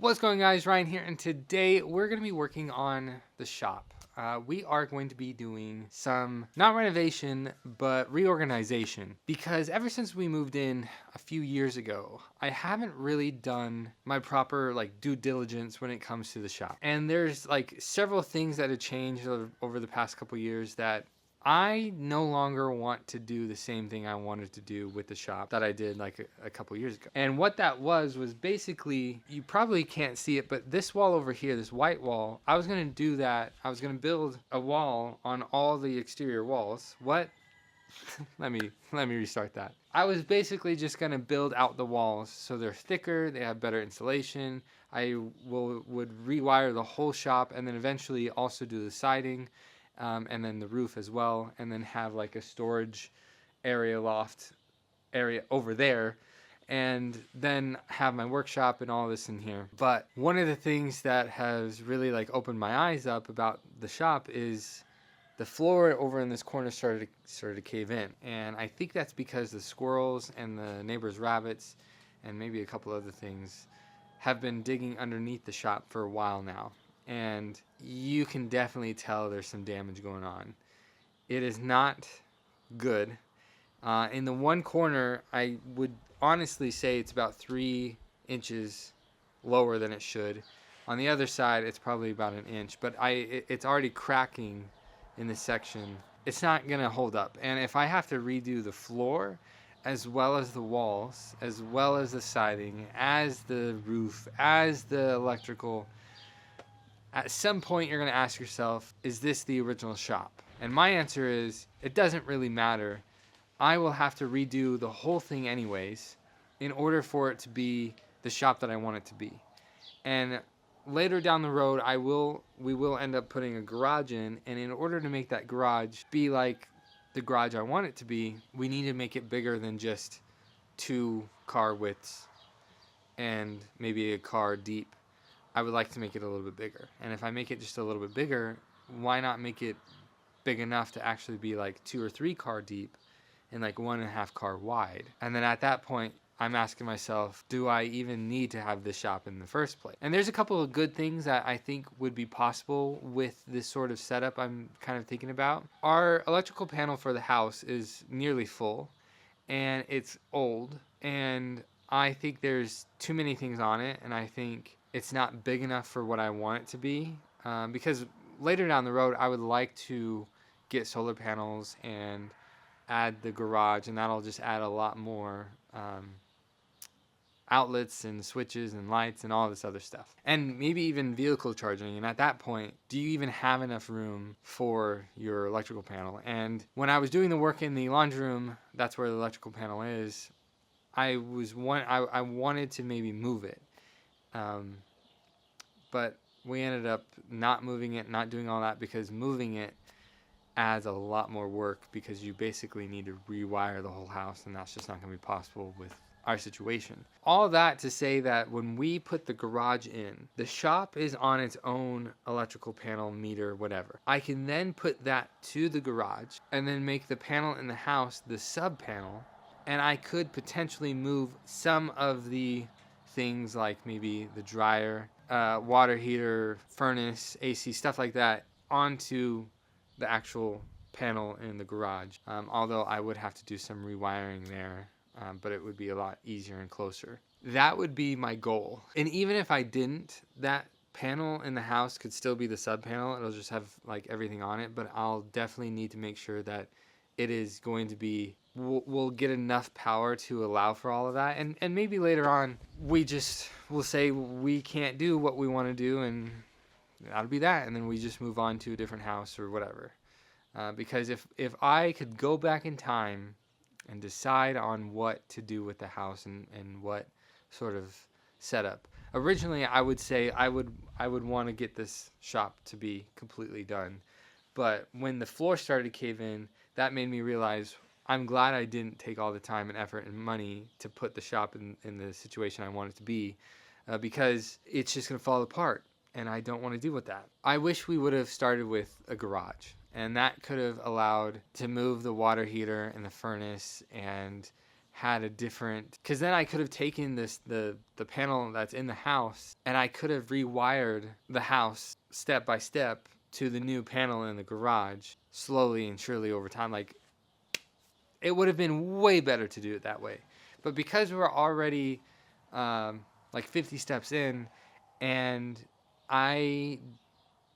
What's going, guys? Ryan here, and today we're going to be working on the shop. We are going to be doing some, not renovation, but reorganization, because ever since we moved in a few years ago, I haven't really done my proper due diligence when it comes to the shop. And there's several things that have changed over the past couple years that I no longer want to do the same thing I wanted to do with the shop that I did a couple years ago. And what that was basically, you probably can't see it, but this wall over here, this white wall, I was going to do that. I was going to build a wall on all the exterior walls. What? let me restart that. I was basically just going to build out the walls so they're thicker, they have better insulation. I would rewire the whole shop and then eventually also do the siding. And then the roof as well, and then have a storage area, loft area over there, and then have my workshop and all this in here. But one of the things that has really opened my eyes up about the shop is the floor over in this corner started to cave in, and I think that's because the squirrels and the neighbor's rabbits and maybe a couple other things have been digging underneath the shop for a while now. And you can definitely tell there's some damage going on. It is not good. In the one corner, I would honestly say it's about 3 inches lower than it should. On the other side, it's probably about an inch. But it's already cracking in this section. It's not going to hold up. And if I have to redo the floor, as well as the walls, as well as the siding, as the roof, as the electrical, at some point you're going to ask yourself, is this the original shop? And my answer is, it doesn't really matter. I will have to redo the whole thing anyways in order for it to be the shop that I want it to be. And later down the road, we will end up putting a garage in, and in order to make that garage be like the garage I want it to be, we need to make it bigger than just 2 car widths and maybe a car deep. I would like to make it a little bit bigger. And if I make it just a little bit bigger, why not make it big enough to actually be 2 or 3 car deep and 1.5 car wide? And then at that point, I'm asking myself, do I even need to have this shop in the first place? And there's a couple of good things that I think would be possible with this sort of setup I'm kind of thinking about. Our electrical panel for the house is nearly full, and it's old, and I think there's too many things on it, and I think it's not big enough for what I want it to be, because later down the road, I would like to get solar panels and add the garage, and that'll just add a lot more outlets and switches and lights and all this other stuff. And maybe even vehicle charging. And at that point, do you even have enough room for your electrical panel? And when I was doing the work in the laundry room, that's where the electrical panel is, I wanted to maybe move it. But we ended up not moving it, not doing all that, because moving it adds a lot more work because you basically need to rewire the whole house, and that's just not going to be possible with our situation. All that to say that when we put the garage in, the shop is on its own electrical panel, meter, whatever. I can then put that to the garage and then make the panel in the house the sub panel, and I could potentially move some of the things like maybe the dryer, water heater, furnace, AC, stuff like that onto the actual panel in the garage. Although I would have to do some rewiring there, but it would be a lot easier and closer. That would be my goal. And even if I didn't, that panel in the house could still be the sub panel. It'll just have everything on it, but I'll definitely need to make sure that it is going to be, we'll get enough power to allow for all of that. And maybe later on, we'll say we can't do what we want to do, and that'll be that. And then we just move on to a different house or whatever. Because if I could go back in time and decide on what to do with the house and what sort of setup, originally I would say I would want to get this shop to be completely done. But when the floor started to cave in, that made me realize I'm glad I didn't take all the time and effort and money to put the shop in the situation I want it to be, because it's just going to fall apart, and I don't want to deal with that. I wish we would have started with a garage, and that could have allowed to move the water heater and the furnace and had a different, because then I could have taken the panel that's in the house and I could have rewired the house step by step to the new panel in the garage slowly and surely over time. Like, it would have been way better to do it that way. But because we're already like 50 steps in, and I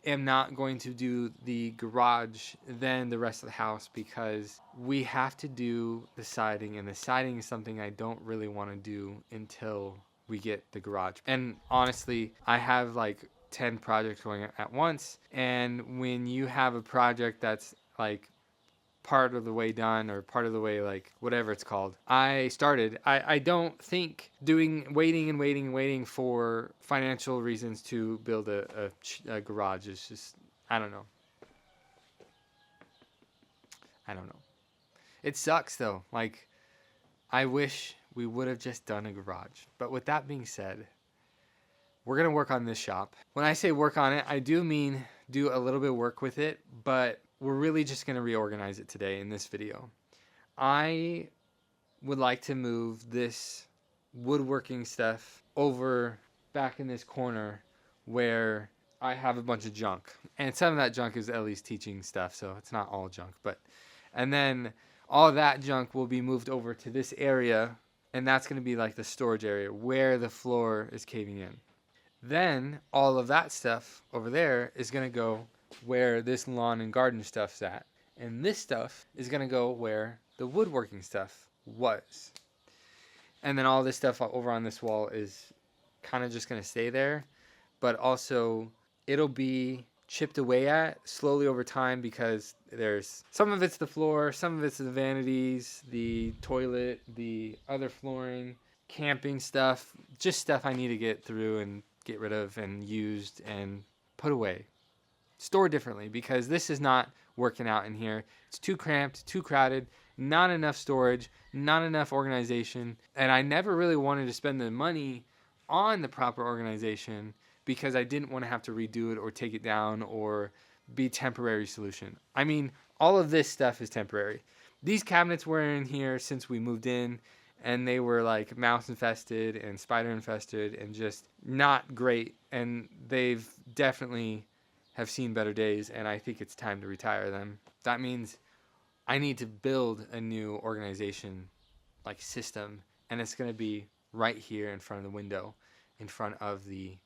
am not going to do the garage then the rest of the house, because we have to do the siding, and the siding is something I don't really want to do until we get the garage. And honestly, I have like 10 projects going at once, and when you have a project that's like part of the way done, or part of the way, like whatever it's called, I don't think waiting for financial reasons to build a garage is just, I don't know. It sucks though. Like, I wish we would have just done a garage. But with that being said, we're going to work on this shop. When I say work on it, I do mean do a little bit of work with it, but we're really just going to reorganize it today in this video. I would like to move this woodworking stuff over back in this corner where I have a bunch of junk. And some of that junk is Elie's teaching stuff, so it's not all junk. And then all of that junk will be moved over to this area, and that's going to be like the storage area where the floor is caving in. Then all of that stuff over there is going to go where this lawn and garden stuff's at. And this stuff is going to go where the woodworking stuff was. And then all this stuff over on this wall is kind of just going to stay there. But also, it'll be chipped away at slowly over time, because there's some of it's the floor, some of it's the vanities, the toilet, the other flooring, camping stuff, just stuff I need to get through and get rid of and used and put away. Store differently, because this is not working out in here. It's too cramped, too crowded, not enough storage, not enough organization. And I never really wanted to spend the money on the proper organization, because I didn't want to have to redo it or take it down or be temporary solution. I mean, all of this stuff is temporary. These cabinets were in here since we moved in, and they were like mouse infested and spider infested and just not great. And they've definitely have seen better days, and I think it's time to retire them. That means I need to build a new organization like system, and it's going to be right here in front of the window, in front of the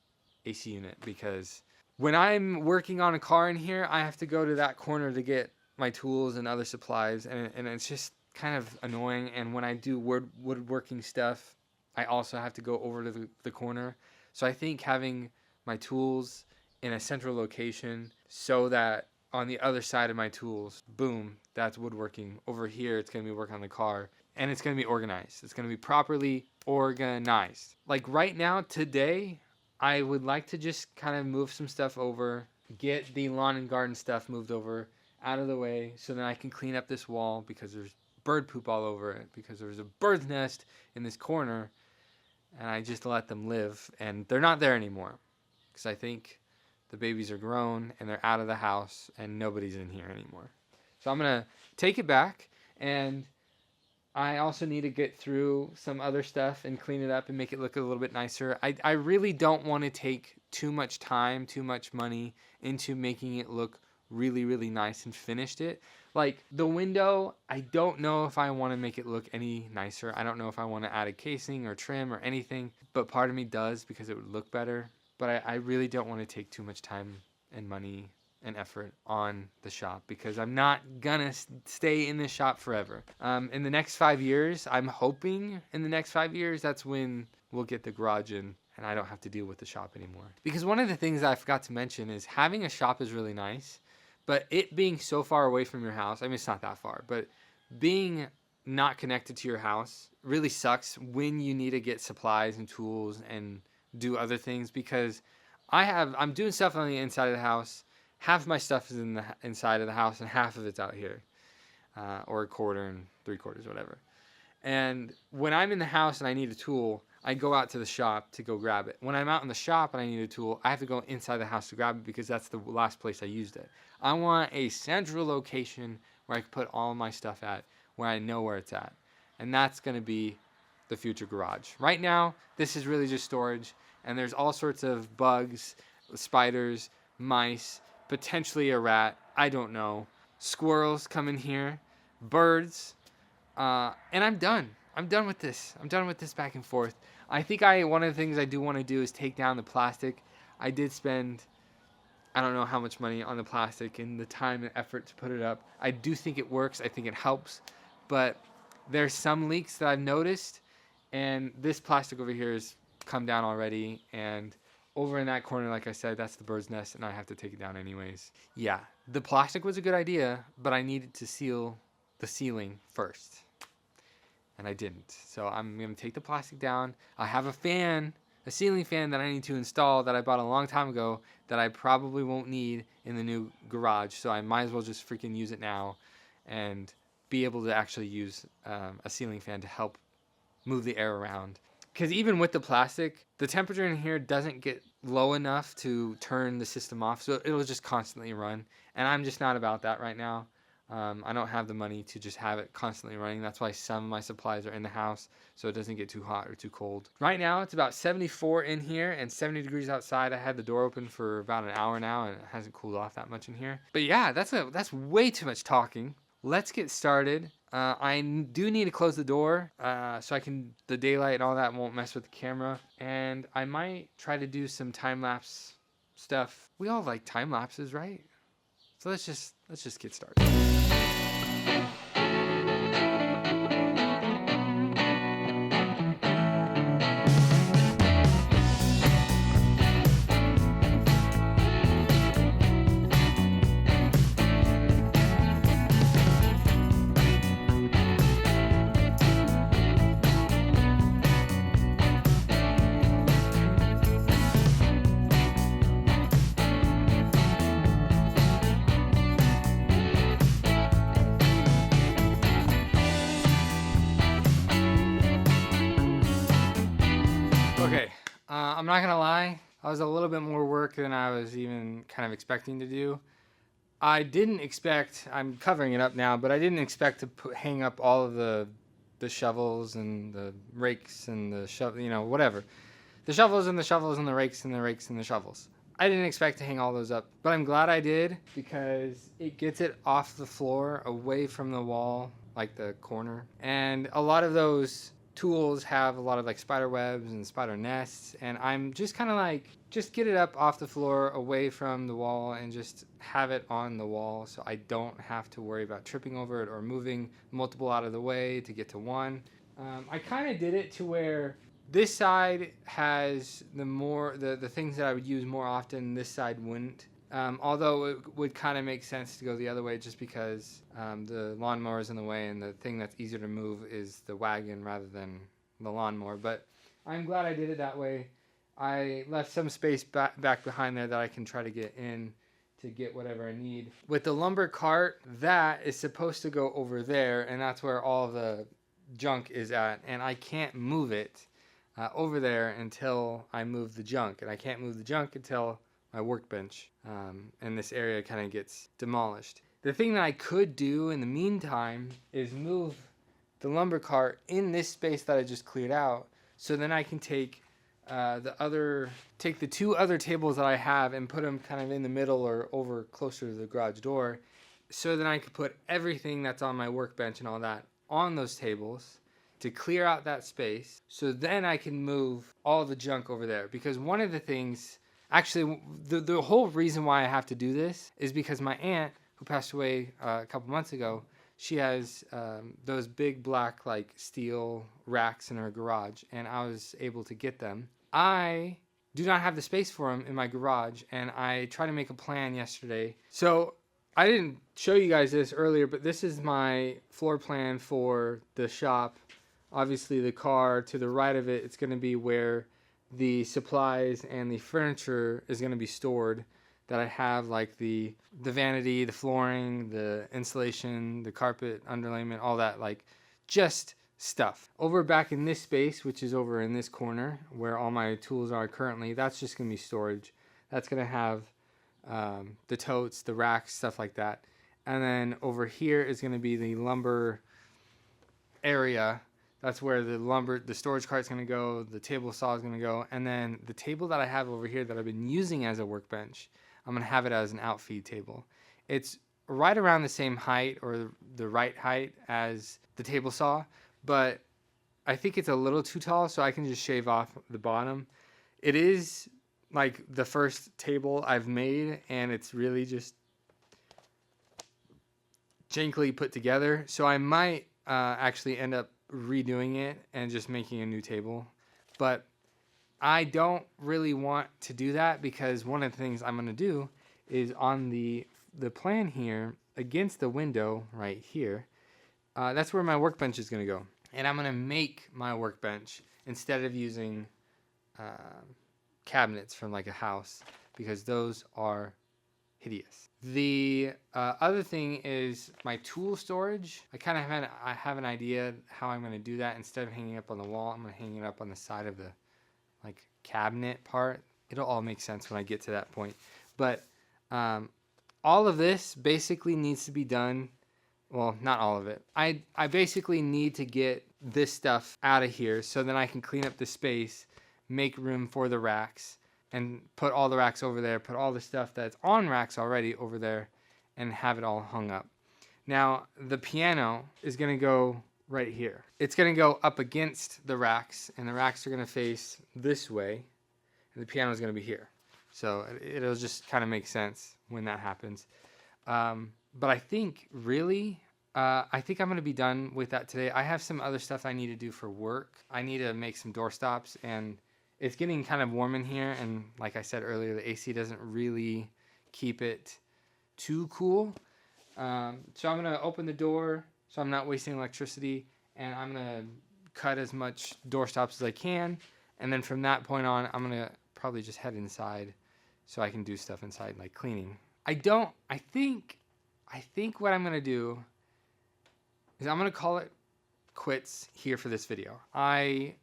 AC unit, because when I'm working on a car in here, I have to go to that corner to get my tools and other supplies, and it's just kind of annoying. And when I do woodworking stuff, I also have to go over to the corner. So I think having my tools in a central location, so that on the other side of my tools, boom, that's woodworking. Over here, it's going to be work on the car, and it's going to be organized. It's going to be properly organized. Like right now, today, I would like to just kind of move some stuff over, get the lawn and garden stuff moved over out of the way, so that I can clean up this wall, because there's bird poop all over it, because there's a bird's nest in this corner, and I just let them live, and they're not there anymore, because I think the babies are grown and they're out of the house and nobody's in here anymore. So I'm going to take it back, and I also need to get through some other stuff and clean it up and make it look a little bit nicer. I really don't want to take too much time, too much money into making it look really, really nice and finished it. Like the window, I don't know if I want to make it look any nicer. I don't know if I want to add a casing or trim or anything, but part of me does, because it would look better. But I really don't want to take too much time and money and effort on the shop, because I'm not gonna stay in this shop forever. In the next 5 years, I'm hoping in the next 5 years, that's when we'll get the garage in and I don't have to deal with the shop anymore. Because one of the things I forgot to mention is having a shop is really nice, but it being so far away from your house, I mean, it's not that far, but being not connected to your house really sucks when you need to get supplies and tools and do other things, because I'm doing stuff on the inside of the house. Half my stuff is in the inside of the house and half of it's out here, or a quarter and 3/4, whatever. And when I'm in the house and I need a tool, I go out to the shop to go grab it. When I'm out in the shop and I need a tool, I have to go inside the house to grab it, because that's the last place I used it. I want a central location where I can put all of my stuff at, where I know where it's at. and that's going to be the future garage. Right now, this is really just storage, and there's all sorts of bugs, spiders, mice, potentially a rat, I don't know, squirrels come in here, birds, and I'm done. I'm done with this. I'm done with this back and forth. I think one of the things I do want to do is take down the plastic. I did spend, I don't know how much money on the plastic and the time and effort to put it up. I do think it works. I think it helps. But there's some leaks that I've noticed, and this plastic over here has come down already. And over in that corner, like I said, that's the bird's nest, and I have to take it down anyways. Yeah, the plastic was a good idea, but I needed to seal the ceiling first. And I didn't. So I'm going to take the plastic down. I have a fan, a ceiling fan that I need to install that I bought a long time ago that I probably won't need in the new garage. So I might as well just freaking use it now and be able to actually use a ceiling fan to help move the air around. Because even with the plastic, the temperature in here doesn't get low enough to turn the system off. So it'll just constantly run. And I'm just not about that right now. I don't have the money to just have it constantly running. That's why some of my supplies are in the house, so it doesn't get too hot or too cold. Right now, it's about 74 in here and 70 degrees outside. I had the door open for about an hour now, and it hasn't cooled off that much in here. But yeah, that's way too much talking. Let's get started. I do need to close the door so the daylight and all that won't mess with the camera. And I might try to do some time-lapse stuff. We all like time-lapses, right? So let's just get started. Okay, I'm not gonna lie, I was a little bit more work than I was even kind of expecting to do. I didn't expect, I'm covering it up now, but I didn't expect to hang up all of the shovels and the rakes and the whatever. The shovels and the shovels and the rakes and the rakes and the shovels. I didn't expect to hang all those up, but I'm glad I did because it gets it off the floor, away from the wall, like the corner. And a lot of those tools have a lot of like spider webs and spider nests, and I'm just kind of like, just get it up off the floor, away from the wall, and just have it on the wall so I don't have to worry about tripping over it or moving multiple out of the way to get to one. I kind of did it to where this side has the things that I would use more often, this side wouldn't. Although it would kind of make sense to go the other way just because the lawnmower is in the way, and the thing that's easier to move is the wagon rather than the lawnmower. But I'm glad I did it that way. I left some space back behind there that I can try to get in to get whatever I need. With the lumber cart, that is supposed to go over there, and that's where all the junk is at. And I can't move it over there until I move the junk. And I can't move the junk until my workbench and this area kind of gets demolished. The thing that I could do in the meantime is move the lumber cart in this space that I just cleared out, so then I can take the two other tables that I have and put them kind of in the middle or over closer to the garage door, so then I could put everything that's on my workbench and all that on those tables to clear out that space, so then I can move all the junk over there. Because one of the things, actually, the whole reason why I have to do this is because my aunt, who passed away a couple months ago, she has those big black like steel racks in her garage, and I was able to get them. I do not have the space for them in my garage, and I tried to make a plan yesterday. So I didn't show you guys this earlier, but this is my floor plan for the shop. Obviously, the car to the right of it, it's going to be where the supplies and the furniture is going to be stored that I have, like the vanity, the flooring, the insulation, the carpet, underlayment, all that, like just stuff. Over back in this space, which is over in this corner where all my tools are currently, that's just going to be storage. That's going to have the totes, the racks, stuff like that. And then over here is going to be the lumber area That's where the storage cart's going to go, the table saw is going to go, and then the table that I have over here that I've been using as a workbench, I'm going to have it as an outfeed table. It's right around the same height or the right height as the table saw, but I think it's a little too tall, so I can just shave off the bottom. It is like the first table I've made, and it's really just jankily put together, so I might actually end up redoing it and just making a new table, but I don't really want to do that because one of the things I'm going to do is on the plan here against the window right here, that's where my workbench is going to go, and I'm going to make my workbench instead of using cabinets from like a house because those are hideous. The other thing is my tool storage. I have an idea how I'm going to do that. Instead of hanging up on the wall, I'm going to hang it up on the side of the like cabinet part. It'll all make sense when I get to that point. But all of this basically needs to be done. Well, not all of it. I basically need to get this stuff out of here so then I can clean up the space, make room for the racks, and put all the racks over there, put all the stuff that's on racks already over there, and have it all hung up. Now, the piano is going to go right here. It's going to go up against the racks, and the racks are going to face this way, and the piano is going to be here. So it'll just kind of make sense when that happens. But I think, really, I think I'm going to be done with that today. I have some other stuff I need to do for work. I need to make some door stops, and it's getting kind of warm in here, and like I said earlier, the AC doesn't really keep it too cool. So I'm going to open the door so I'm not wasting electricity, and I'm going to cut as much door stops as I can, and then from that point on, I'm going to probably just head inside so I can do stuff inside, like cleaning. I think what I'm going to do is I'm going to call it quits here for this video. I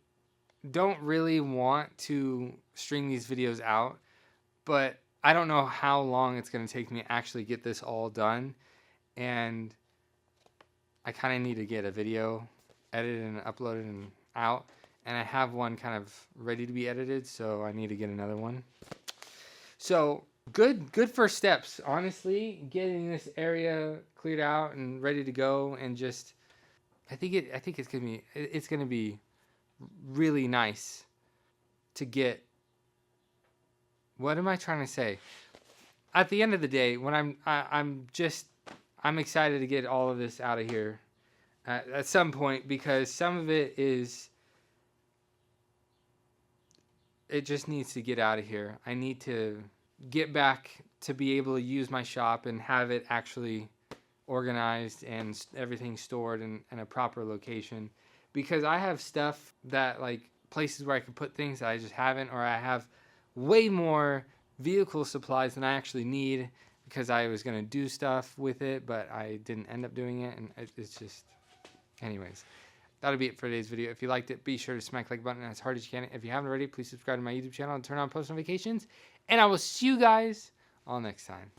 don't really want to string these videos out, but I don't know how long it's going to take me to actually get this all done, and I kind of need to get a video edited and uploaded and out, and I have one kind of ready to be edited, so I need to get another one. So good first steps, honestly, getting this area cleared out and ready to go, and just I think it's gonna be really nice to get. What am I trying to say? At the end of the day, when I'm excited to get all of this out of here at some point, because some of it just needs to get out of here. I need to get back to be able to use my shop and have it actually organized and everything stored in a proper location, because I have stuff that, like, places where I could put things that I just haven't, or I have way more vehicle supplies than I actually need because I was going to do stuff with it, but I didn't end up doing it, and it's just, anyways. That'll be it for today's video. If you liked it, be sure to smack the like button as hard as you can. If you haven't already, please subscribe to my YouTube channel and turn on post notifications, and I will see you guys all next time.